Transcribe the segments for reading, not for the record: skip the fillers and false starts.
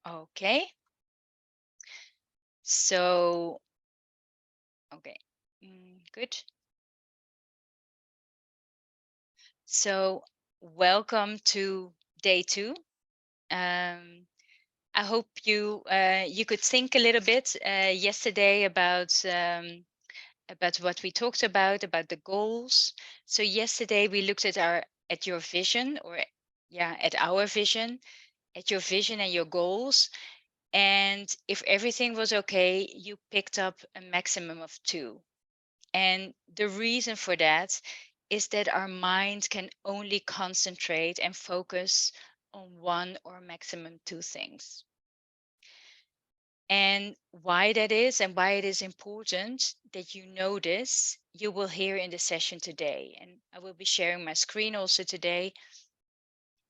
Okay. So, okay. Good. So, welcome to day two. Um, I hope you could think a little bit yesterday about what we talked about the goals. So yesterday we looked at your vision, or yeah, at our vision, at your vision and your goals. And if everything was okay, you picked up a maximum of two. And the reason for that is that our mind can only concentrate and focus on one or maximum two things. And why that is and why it is important that you know this, you will hear in the session today. And I will be sharing my screen also today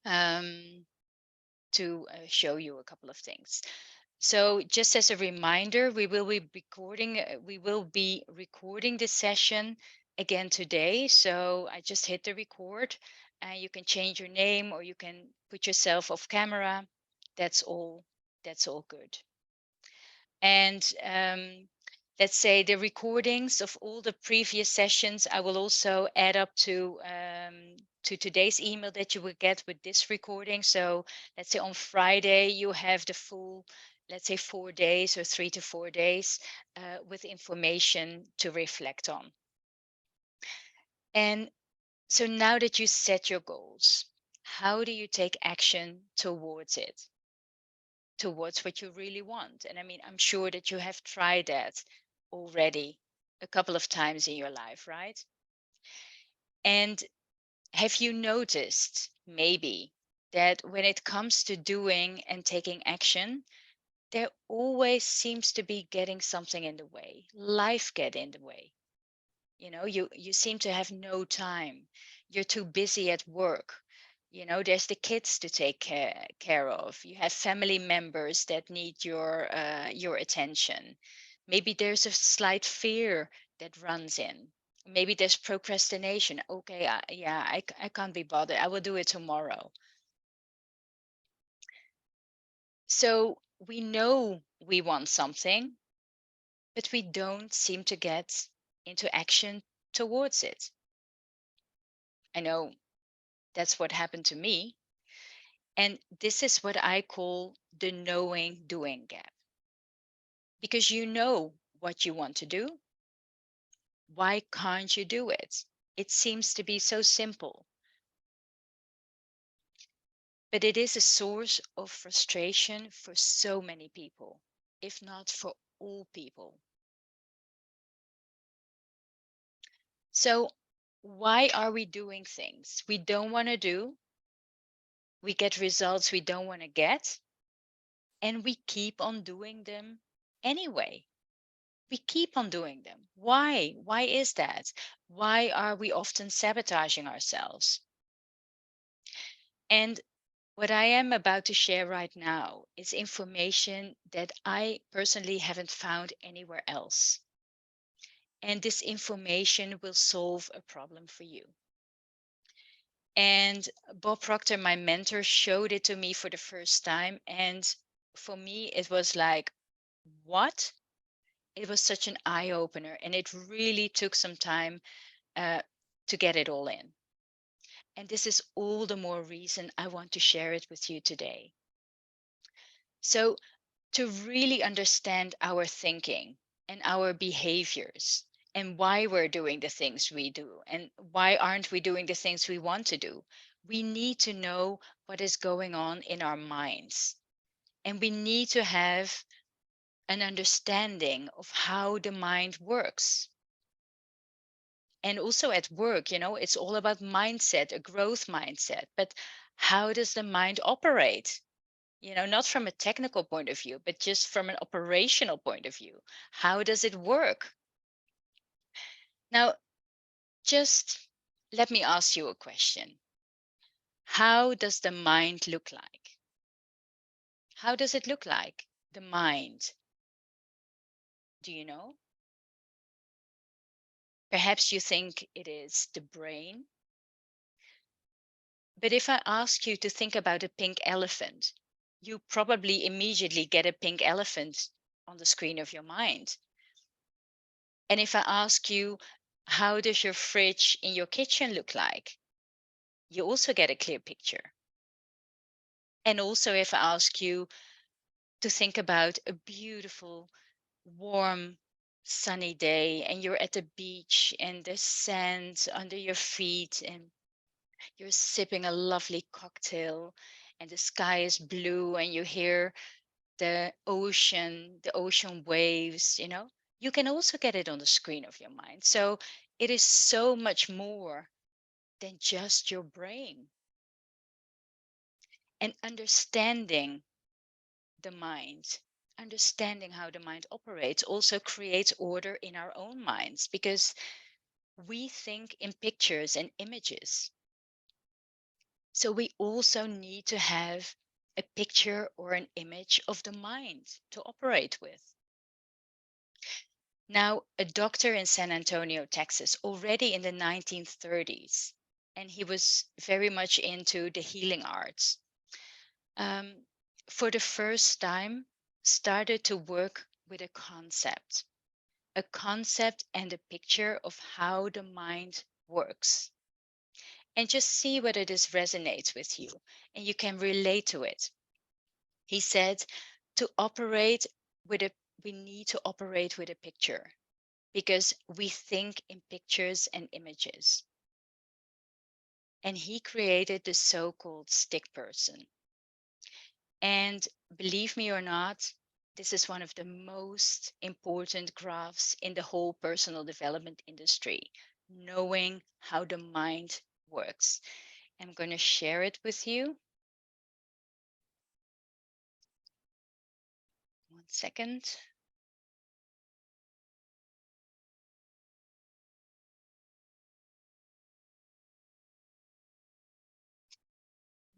um, to show you a couple of things. So just as a reminder, we will be recording this session again today. So I just hit the record and you can change your name or you can put yourself off camera. That's all. That's all good. And let's say the recordings of all the previous sessions, I will also add up to today's email that you will get with this recording. So let's say on Friday you have the full, let's say 4 days or 3 to 4 days with information to reflect on. And so now that you set your goals, how do you take action towards it? Towards what you really want. And I mean, I'm sure that you have tried that already a couple of times in your life, right? And have you noticed maybe that when it comes to doing and taking action, there always seems to be getting something in the way. Life get in the way. You seem to have no time. You're too busy at work. There's the kids to take care of. You have family members that need your attention. Maybe there's a slight fear that runs in. Maybe there's procrastination. Okay, yeah, I can't be bothered. I will do it tomorrow. So we know we want something, but we don't seem to get into action towards it. I know that's what happened to me. And this is what I call the knowing doing gap. Because you know what you want to do. Why can't you do it? It seems to be so simple, but it is a source of frustration for so many people, if not for all people. So, why are we doing things we don't want to do? We get results we don't want to get, and we keep on doing them anyway. We keep on doing them. Why? Why is that? Why are we often sabotaging ourselves? And what I am about to share right now is information that I personally haven't found anywhere else. And this information will solve a problem for you. And Bob Proctor, my mentor, showed it to me for the first time. And for me, it was like, what? It was such an eye opener. And it really took some time uh, to get it all in. And this is all the more reason I want to share it with you today. So, to really understand our thinking and our behaviors and why we're doing the things we do and why aren't we doing the things we want to do, we need to know what is going on in our minds. And we need to have an understanding of how the mind works. And also at work, it's all about mindset, a growth mindset. But how does the mind operate? Not from a technical point of view, but just from an operational point of view. How does it work? Now, just let me ask you a question. How does the mind look like? How does it look like? The mind. Do you know? Perhaps you think it is the brain. But if I ask you to think about a pink elephant, you probably immediately get a pink elephant on the screen of your mind. And if I ask you, how does your fridge in your kitchen look like? You also get a clear picture. And also, if I ask you to think about a beautiful, warm, sunny day and you're at the beach and there's sand under your feet and you're sipping a lovely cocktail and the sky is blue and you hear the ocean waves, you can also get it on the screen of your mind. So it is so much more than just your brain. And the mind, understanding how the mind operates also creates order in our own minds because we think in pictures and images. So we also need to have a picture or an image of the mind to operate with. Now, a doctor in San Antonio, Texas, already in the 1930s, and he was very much into the healing arts, um, for the first time started to work with a concept and a picture of how the mind works. And just see whether this resonates with you and you can relate to it. He said to operate with a we need to operate with a picture because we think in pictures and images. And he created the so-called stick person. And believe me or not, this is one of the most important graphs in the whole personal development industry, knowing how the mind works. I'm going to share it with you. 1 second.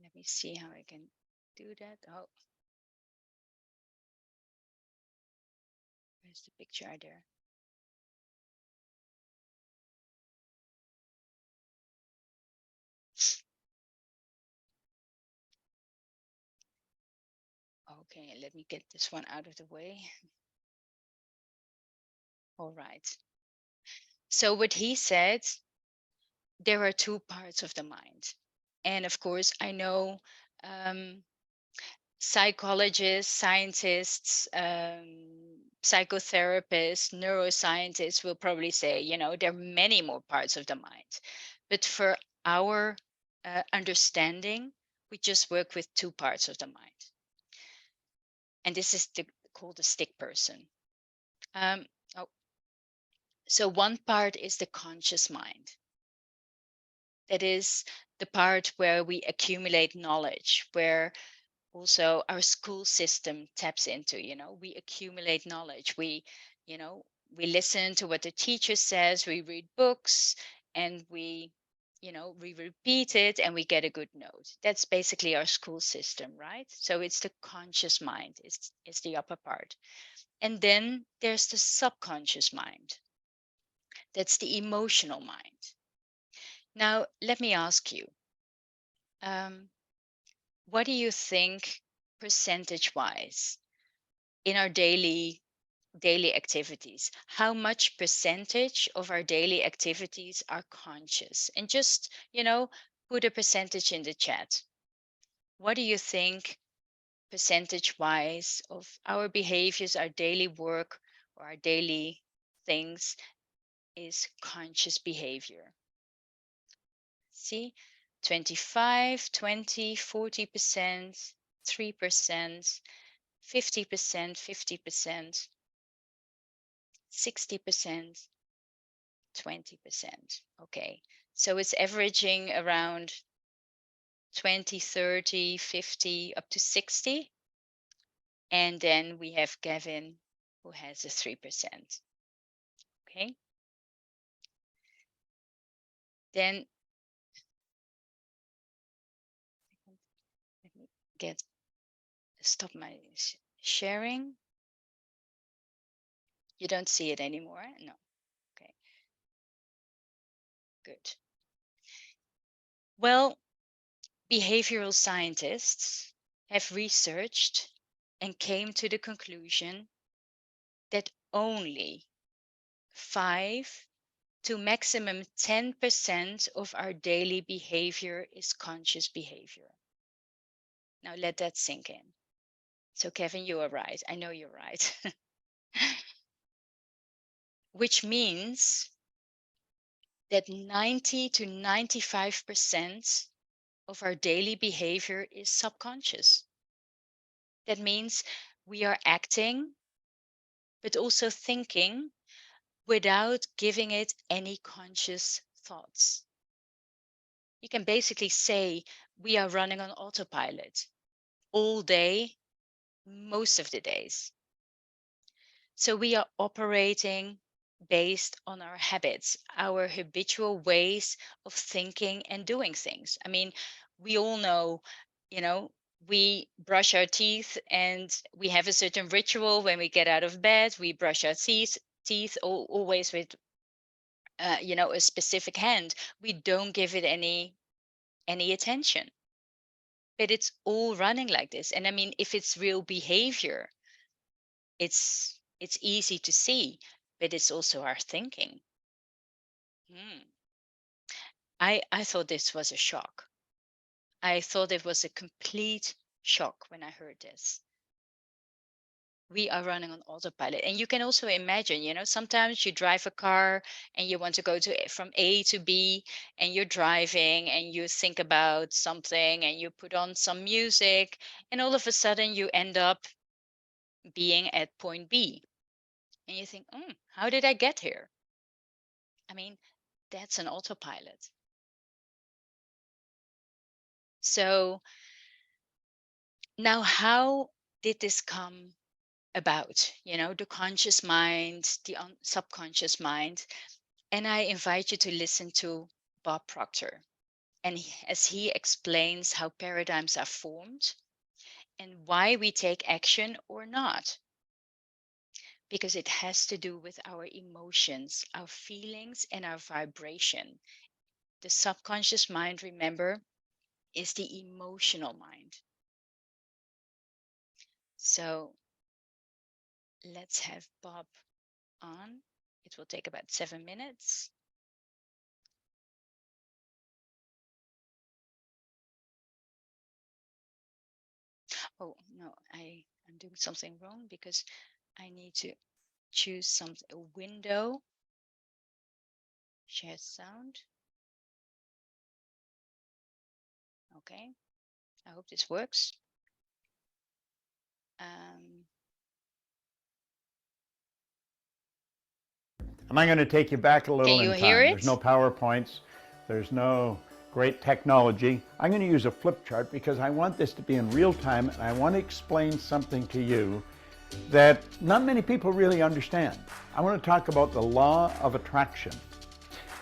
Let me see how I can do that. Oh, where's the picture there? Okay, let me get this one out of the way. All right. So what he said, there are two parts of the mind. And of course, I know um, psychologists, scientists, psychotherapists, neuroscientists will probably say, there are many more parts of the mind. But for our understanding, we just work with two parts of the mind. And this is called the stick person. Um, oh, so one part is the conscious mind. That is the part where we accumulate knowledge, where also our school system taps into, we accumulate knowledge. We listen to what the teacher says, we read books, and we repeat it and we get a good note. That's basically our school system, right? So it's the conscious mind, it's the upper part. And then there's the subconscious mind. That's the emotional mind. Now, let me ask you, um, what do you think percentage wise in our daily activities? How much percentage of our daily activities are conscious? And just, put a percentage in the chat. What do you think percentage wise of our behaviors, our daily work, or our daily things is conscious behavior? See, 25, 20, 40%, 3%, 50%, 50%, 60%, 20%. Okay. So it's averaging around 20, 30, 50, up to 60. And then we have Gavin who has a 3%. Okay. Then let me get stop my sharing. You don't see it anymore? No. Okay. Good. Well, behavioral scientists have researched and came to the conclusion that only 5 to maximum 10% of our daily behavior is conscious behavior. Now let that sink in. So Kevin, you are right. I know you're right. Which means that 90 to 95% of our daily behavior is subconscious. That means we are acting, but also thinking without giving it any conscious thoughts. You can basically say we are running on autopilot all day, most of the days. So we are operating based on our habits, our habitual ways of thinking and doing things. I mean, we all know, you know, we brush our teeth and we have a certain ritual when we get out of bed. We brush our teeth always with, a specific hand. We don't give it any attention. But it's all running like this. And I mean, if it's real behavior, it's easy to see, but it's also our thinking. I thought this was a shock. I thought it was a complete shock when I heard this. We are running on autopilot. And you can also imagine, sometimes you drive a car and you want to go from A to B, and you're driving and you think about something and you put on some music, and all of a sudden you end up being at point B. And you think, how did I get here? I mean, that's an autopilot. So now, how did this come about? The conscious mind, the subconscious mind. And I invite you to listen to Bob Proctor. And as he explains how paradigms are formed and why we take action or not. Because it has to do with our emotions, our feelings, and our vibration. The subconscious mind, remember, is the emotional mind. So let's have Bob on. It will take about 7 minutes. Oh, no, I'm doing something wrong because I need to choose a window. Share sound. Okay, I hope this works. And I'm going to take you back a little Can you in hear time. it? There's no PowerPoints. There's no great technology. I'm going to use a flip chart because I want this to be in real time, and I want to explain something to you that not many people really understand. I want to talk about the law of attraction.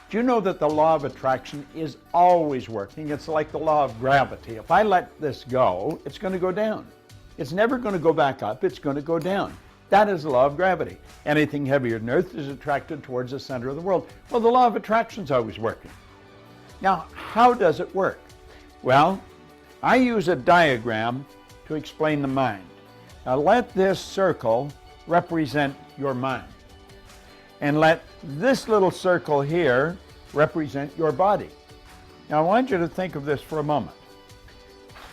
Do you know that the law of attraction is always working? It's like the law of gravity. If I let this go, it's going to go down. It's never going to go back up. It's going to go down. That is the law of gravity. Anything heavier than Earth is attracted towards the center of the world. Well, the law of attraction is always working. Now, how does it work? Well, I use a diagram to explain the mind. Now, let this circle represent your mind. And let this little circle here represent your body. Now, I want you to think of this for a moment.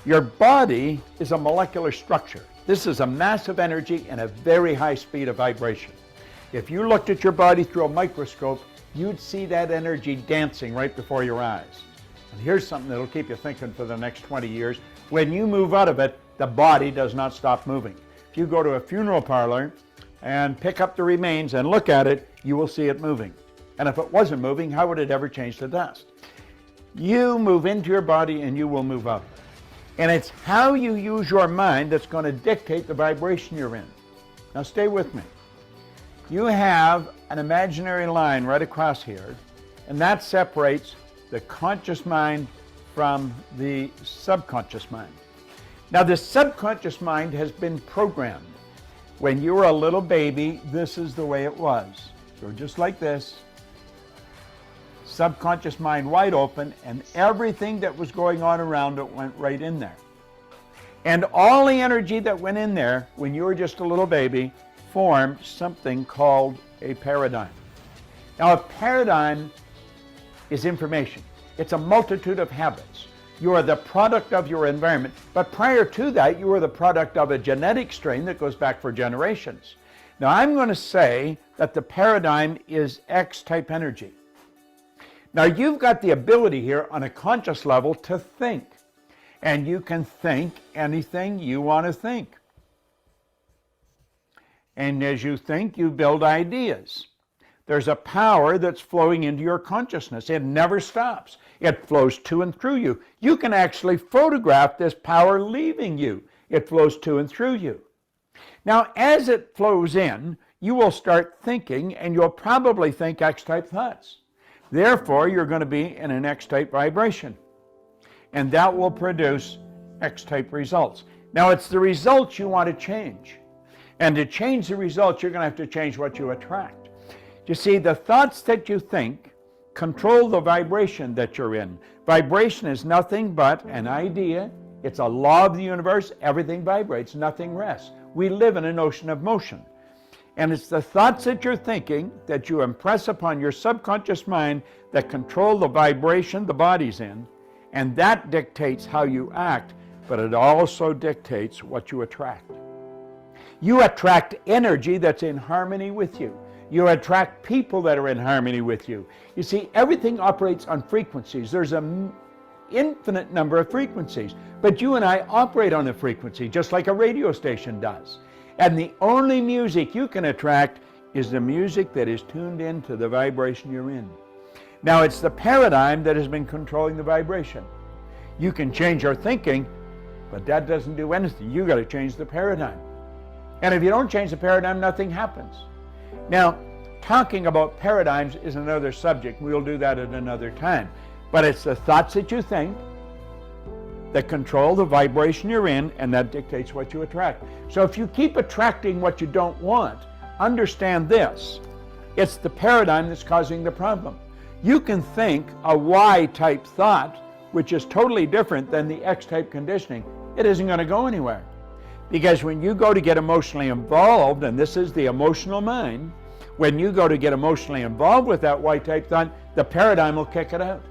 Your body is a molecular structure. This is a massive energy and a very high speed of vibration. If you looked at your body through a microscope, you'd see that energy dancing right before your eyes. And here's something that'll keep you thinking for the next 20 years. When you move out of it, the body does not stop moving. If you go to a funeral parlor and pick up the remains and look at it, you will see it moving. And if it wasn't moving, how would it ever change to dust? You move into your body and you will move out of it. And it's how you use your mind that's going to dictate the vibration you're in. Now stay with me. You have an imaginary line right across here, and that separates the conscious mind from the subconscious mind. Now the subconscious mind has been programmed. When you were a little baby, this is the way it was. So just like this. Subconscious mind wide open, and everything that was going on around it went right in there. And all the energy that went in there when you were just a little baby formed something called a paradigm. Now, a paradigm is information. It's a multitude of habits. You are the product of your environment, but prior to that, you were the product of a genetic strain that goes back for generations. Now, I'm going to say that the paradigm is X-type energy. Now, you've got the ability here on a conscious level to think, and you can think anything you want to think. And as you think, you build ideas. There's a power that's flowing into your consciousness. It never stops. It flows to and through you. You can actually photograph this power leaving you. It flows to and through you. Now, as it flows in, you will start thinking, and you'll probably think X-type thoughts. Therefore, you're going to be in an X-type vibration. And that will produce X-type results. Now, it's the results you want to change. And to change the results, you're going to have to change what you attract. You see, the thoughts that you think control the vibration that you're in. Vibration is nothing but an idea. It's a law of the universe. Everything vibrates, nothing rests. We live in an ocean of motion. And it's the thoughts that you're thinking that you impress upon your subconscious mind that control the vibration the body's in. And that dictates how you act, but it also dictates what you attract. You attract energy that's in harmony with you. You attract people that are in harmony with you. You see, everything operates on frequencies. There's an infinite number of frequencies, but you and I operate on a frequency just like a radio station does. And the only music you can attract is the music that is tuned into the vibration you're in. Now, it's the paradigm that has been controlling the vibration. You can change your thinking, but that doesn't do anything. You got to change the paradigm. And if you don't change the paradigm, nothing happens. Now, talking about paradigms is another subject. We'll do that at another time. But it's the thoughts that you think that control the vibration you're in, and that dictates what you attract. So if you keep attracting what you don't want, understand this. It's the paradigm that's causing the problem. You can think a Y-type thought, which is totally different than the X-type conditioning. It isn't going to go anywhere. Because when you go to get emotionally involved, and this is the emotional mind, when you go to get emotionally involved with that Y-type thought, the paradigm will kick it out.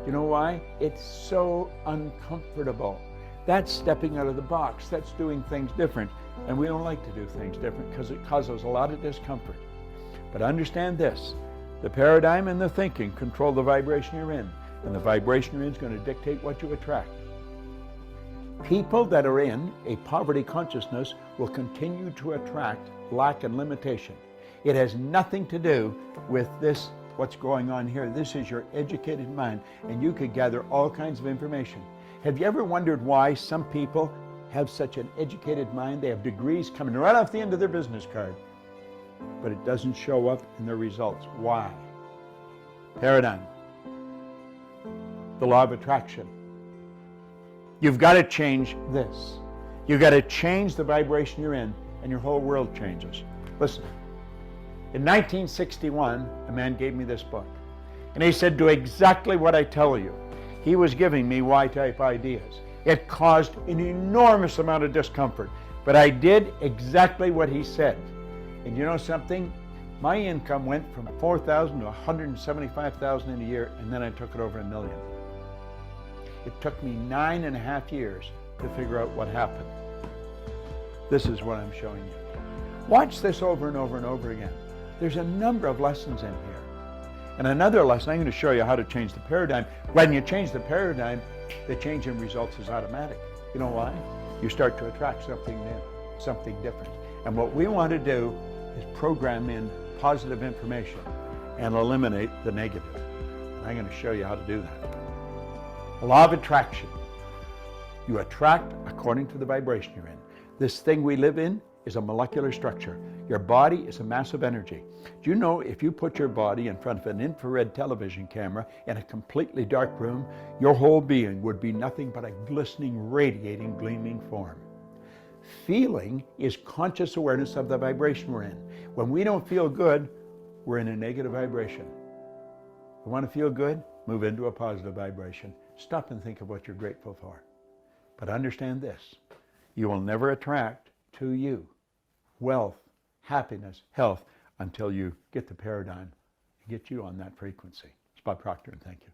You know why? It's so uncomfortable. That's stepping out of the box. That's doing things different. And we don't like to do things different because it causes a lot of discomfort. But understand this. The paradigm and the thinking control the vibration you're in. And the vibration you're in is going to dictate what you attract. People that are in a poverty consciousness will continue to attract lack and limitation. It has nothing to do with this, what's going on here. This is your educated mind, and you could gather all kinds of information. Have you ever wondered why some people have such an educated mind? They have degrees coming right off the end of their business card, but it doesn't show up in their results. Why? Paradigm. The law of attraction. You've got to change this. You've got to change the vibration you're in, and your whole world changes. Listen, in 1961, a man gave me this book, and he said, do exactly what I tell you. He was giving me Y-type ideas. It caused an enormous amount of discomfort, but I did exactly what he said. And you know something? My income went from $4,000 to $175,000 in a year, and then I took it over $1 million. It took me 9.5 years to figure out what happened. This is what I'm showing you. Watch this over and over and over again. There's a number of lessons in here. And another lesson, I'm going to show you how to change the paradigm. When you change the paradigm, the change in results is automatic. You know why? You start to attract something new, something different. And what we want to do is program in positive information and eliminate the negative. And I'm going to show you how to do that. The law of attraction. You attract according to the vibration you're in. This thing we live in is a molecular structure. Your body is a mass of energy. Do you know if you put your body in front of an infrared television camera in a completely dark room, your whole being would be nothing but a glistening, radiating, gleaming form? Feeling is conscious awareness of the vibration we're in. When we don't feel good, we're in a negative vibration. You want to feel good? Move into a positive vibration. Stop and think of what you're grateful for. But understand this. You will never attract to you wealth, happiness, health until you get the paradigm and get you on that frequency. It's Bob Proctor, and thank you.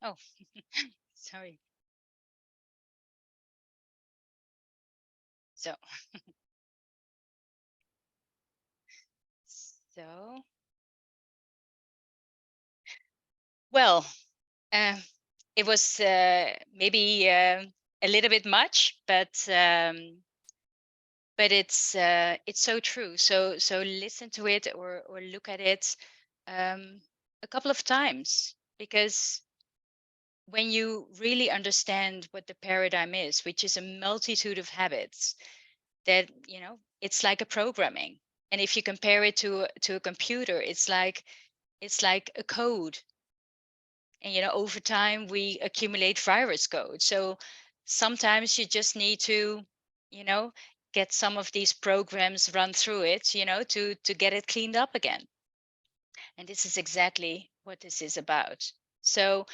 Oh, sorry. So, so, well, uh, it was maybe a little bit much, but it's so true. So listen to it or look at it um, a couple of times, because when you really understand what the paradigm is, which is a multitude of habits that, it's like a programming. And if you compare it to a computer, it's like a code. And over time we accumulate virus code. So sometimes you just need to, you know get some of these programs run through it, to get it cleaned up again. And this is exactly what this is about. So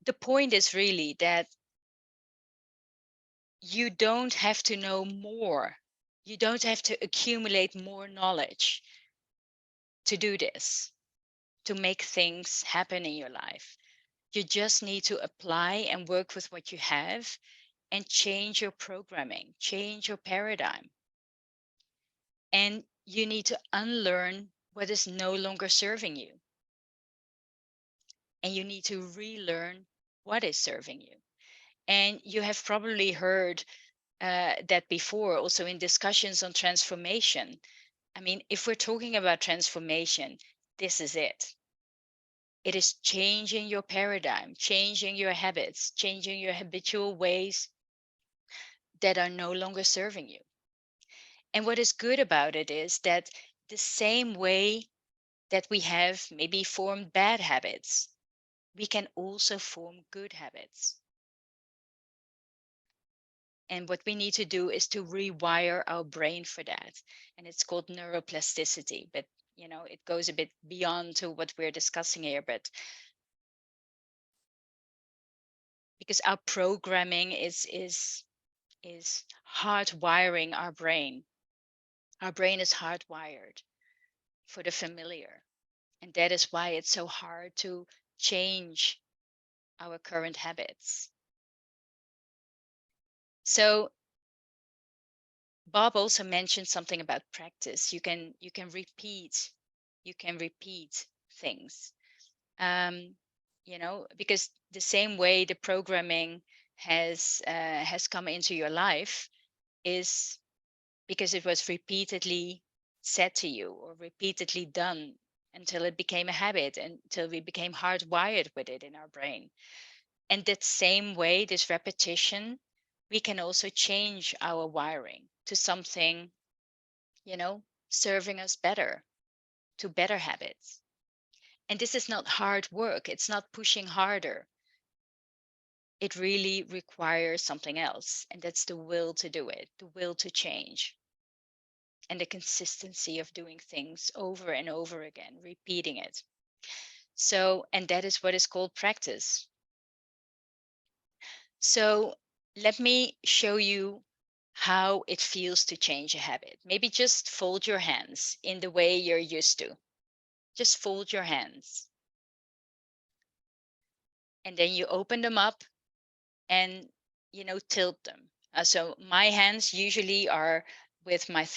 the point is really that you don't have to know more. You don't have to accumulate more knowledge to do this, to make things happen in your life. You just need to apply and work with what you have and change your programming, change your paradigm. And you need to unlearn what is no longer serving you. And you need to relearn what is serving you. And you have probably heard that before, also in discussions on transformation. I mean, if we're talking about transformation, this is it. It is changing your paradigm, changing your habits, changing your habitual ways that are no longer serving you. And what is good about it is that the same way that we have maybe formed bad habits, we can also form good habits. And what we need to do is to rewire our brain for that. And it's called neuroplasticity. But it goes a bit beyond to what we're discussing here. But because our programming is hardwiring our brain. Our brain is hardwired for the familiar. And that is why it's so hard to change our current habits. So Bob also mentioned something about practice. You can repeat things. Because the same way the programming has come into your life is because it was repeatedly said to you or repeatedly done until it became a habit, until we became hardwired with it in our brain. And that same way, this repetition, we can also change our wiring to something, serving us better, to better habits. And this is not hard work, it's not pushing harder. It really requires something else, and that's the will to do it, the will to change, and the consistency of doing things over and over again, repeating it. So, and that is what is called practice. So, let me show you how it feels to change a habit. Maybe just fold your hands in the way you're used to. Just fold your hands. And then you open them up and, tilt them. So my hands usually are with my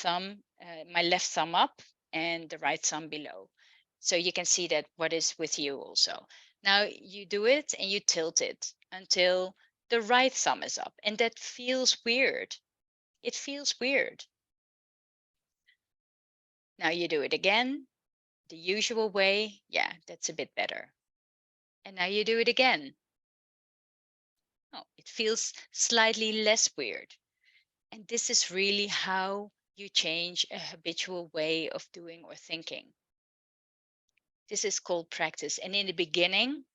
left thumb up and the right thumb below. So you can see that what is with you also. Now you do it and you tilt it until the right thumb is up. And that feels weird. It feels weird. Now you do it again, the usual way. Yeah, that's a bit better. And now you do it again. Oh, it feels slightly less weird. And this is really how you change a habitual way of doing or thinking. This is called practice. And in the beginning,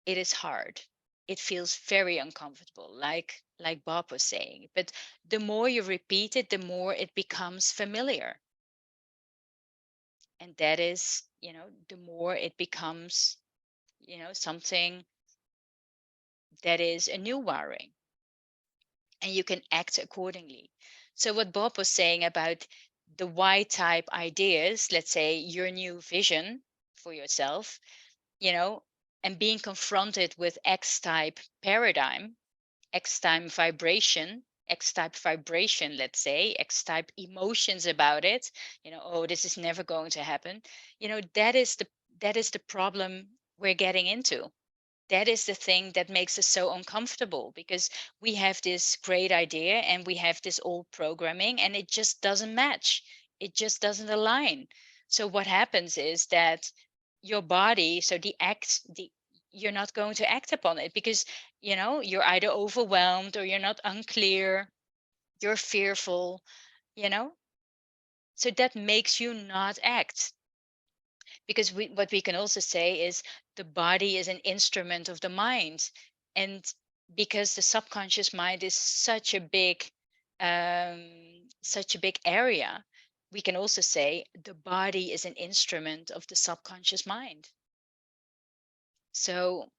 it is hard. it feels very uncomfortable, like Bob was saying. But the more you repeat it, the more it becomes familiar. And that is, the more it becomes, something that is a new wiring, and you can act accordingly. So what Bob was saying about the Y type ideas, let's say your new vision for yourself, you know, and being confronted with X type paradigm, X type vibration, X type vibration, let's say, X type emotions about it, oh, this is never going to happen. That is the problem we're getting into. That is the thing that makes us so uncomfortable, because we have this great idea and we have this old programming and it just doesn't match. It just doesn't align. So what happens is that your body, so you're not going to act upon it, because you're either overwhelmed or you're not unclear, you're fearful, you know so that makes you not act. Because what we can also say is the body is an instrument of the mind. And because the subconscious mind is such a big area, we can also say the body is an instrument of the subconscious mind. So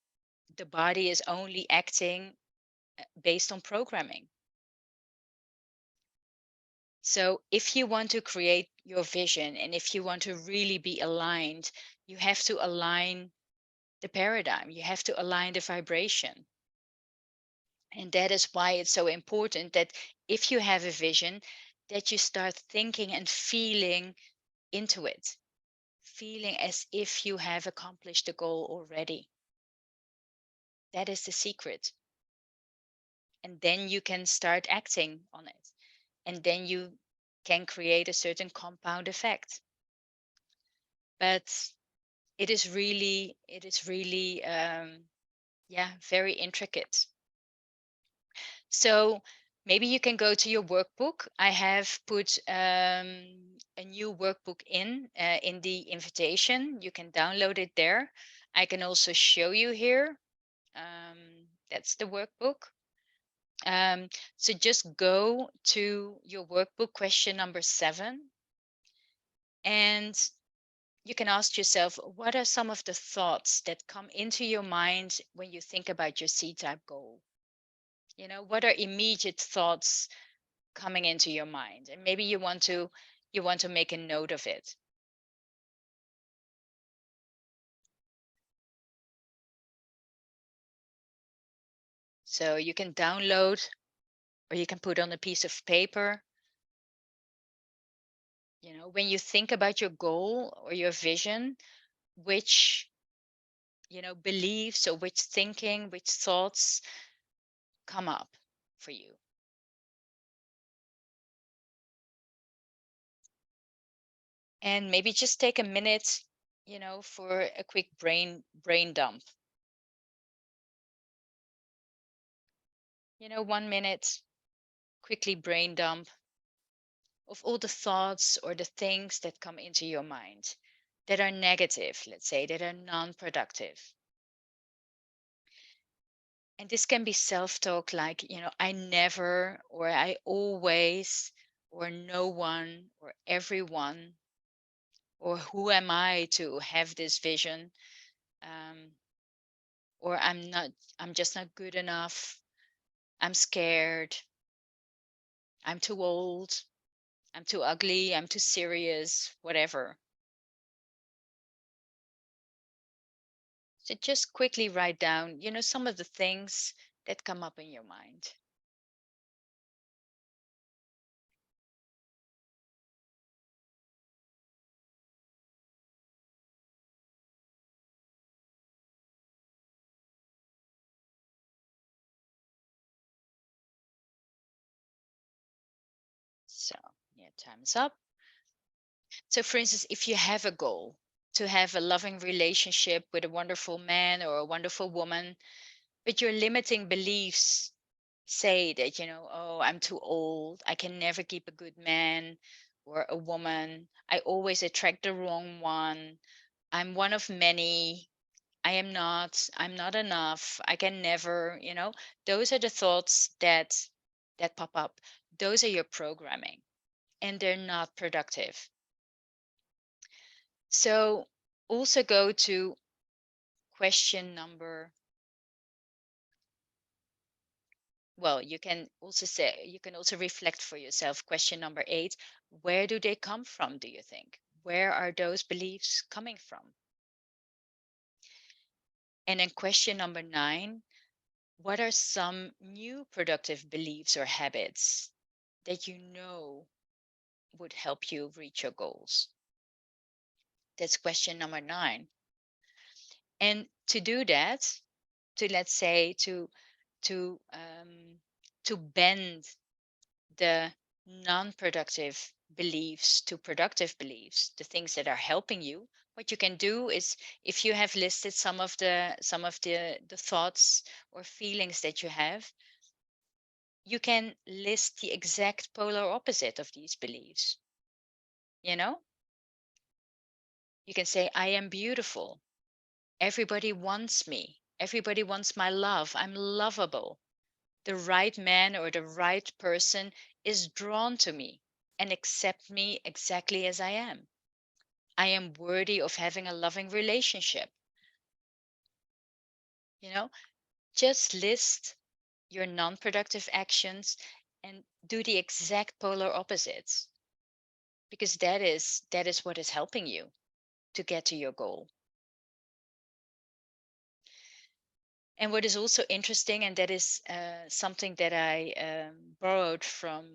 the body is only acting based on programming. So if you want to create your vision and if you want to really be aligned, you have to align the paradigm. You have to align the vibration. And that is why it's so important that if you have a vision, that you start thinking and feeling into it, feeling as if you have accomplished the goal already. That is the secret. And then you can start acting on it. And then you can create a certain compound effect. But it is really, yeah, very intricate. So maybe you can go to your workbook. I have put a new workbook in the invitation. You can download it there. I can also show you here. That's the workbook. So just go to your workbook, question number 7, and you can ask yourself, what are some of the thoughts that come into your mind when you think about your C-type goal? What are immediate thoughts coming into your mind? And maybe you want to make a note of it. So you can download or you can put on a piece of paper. When you think about your goal or your vision, which beliefs or which thinking, which thoughts come up for you. And maybe just take a minute, for a quick brain dump. 1 minute, quickly brain dump of all the thoughts or the things that come into your mind that are negative, let's say, that are non-productive. And this can be self-talk like, I never, or I always, or no one, or everyone, or who am I to have this vision? Um, or I'm just not good enough. I'm scared. I'm too old. I'm too ugly. I'm too serious, whatever. So just quickly write down, some of the things that come up in your mind. So, yeah, time is up. So, for instance, if you have a goal to have a loving relationship with a wonderful man or a wonderful woman, but your limiting beliefs say that, oh, I'm too old, I can never keep a good man or a woman, I always attract the wrong one, I'm one of many, I'm not enough, I can never, those are the thoughts that pop up. Those are your programming, and they're not productive. So also go to question number, well, you can also reflect for yourself. Question number 8, where do they come from, do you think? Where are those beliefs coming from? And then question number 9, what are some new productive beliefs or habits that you know would help you reach your goals? That's question number 9. And to do that, to let's say to bend the non-productive beliefs to productive beliefs, the things that are helping you, what you can do is, if you have listed some of the thoughts or feelings that you have, you can list the exact polar opposite of these beliefs. You know, you can say, I am beautiful. Everybody wants me. Everybody wants my love. I'm lovable. The right man or the right person is drawn to me and accept me exactly as I am. I am worthy of having a loving relationship. You know, just list your non productive actions and do the exact polar opposites, because that is what is helping you to get to your goal. And what is also interesting, and that is something that I borrowed from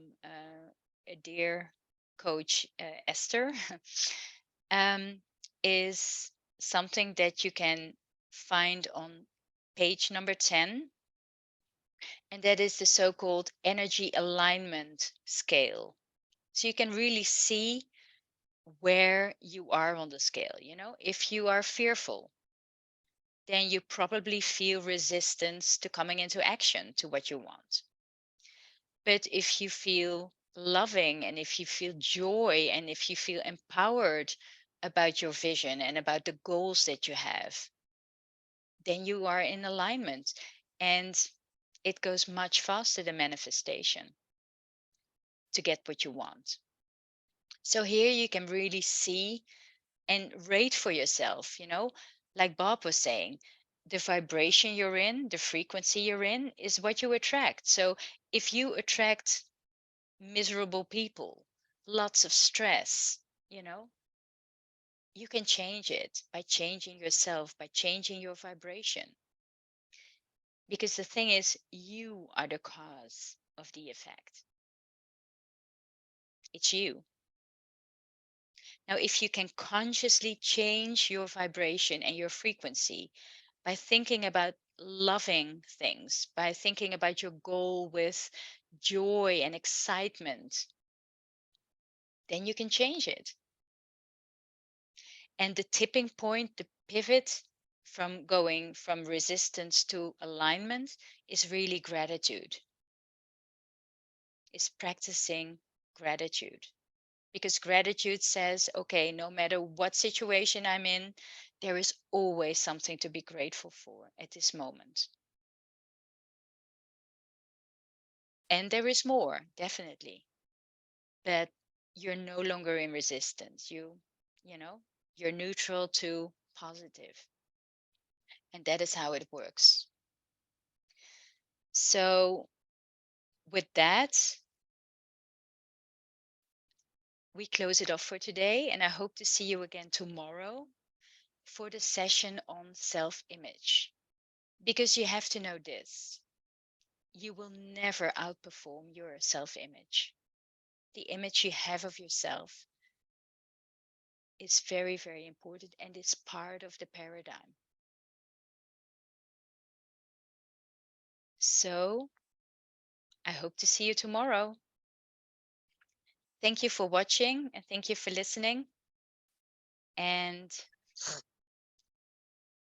a dear coach, Esther, um, is something that you can find on page number 10, and that is the so-called energy alignment scale. So you can really see where you are on the scale. If you are fearful, then you probably feel resistance to coming into action to what you want. But if you feel loving, and if you feel joy, and if you feel empowered about your vision and about the goals that you have, then you are in alignment, and it goes much faster, the manifestation, to get what you want. So here you can really see and rate for yourself, like Bob was saying, the vibration you're in, the frequency you're in is what you attract. So if you attract miserable people, lots of stress, you know, you can change it by changing yourself, by changing your vibration. Because the thing is, you are the cause of the effect. It's you. Now, if you can consciously change your vibration and your frequency by thinking about loving things, by thinking about your goal with joy and excitement, then you can change it. And the tipping point, the pivot from going from resistance to alignment, is really gratitude, is practicing gratitude. Because gratitude says, okay, no matter what situation I'm in, there is always something to be grateful for at this moment. And there is more, definitely. But you're no longer in resistance. You know, you're neutral to positive. And that is how it works. So with that, we close it off for today, and I hope to see you again tomorrow for the session on self-image. Because you have to know this: you will never outperform your self-image. The image you have of yourself is very, very important and is part of the paradigm. So I hope to see you tomorrow. Thank you for watching, and thank you for listening. And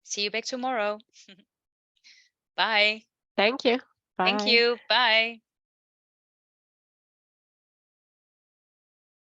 see you back tomorrow. Bye. Thank you. Thank Bye. you. Bye.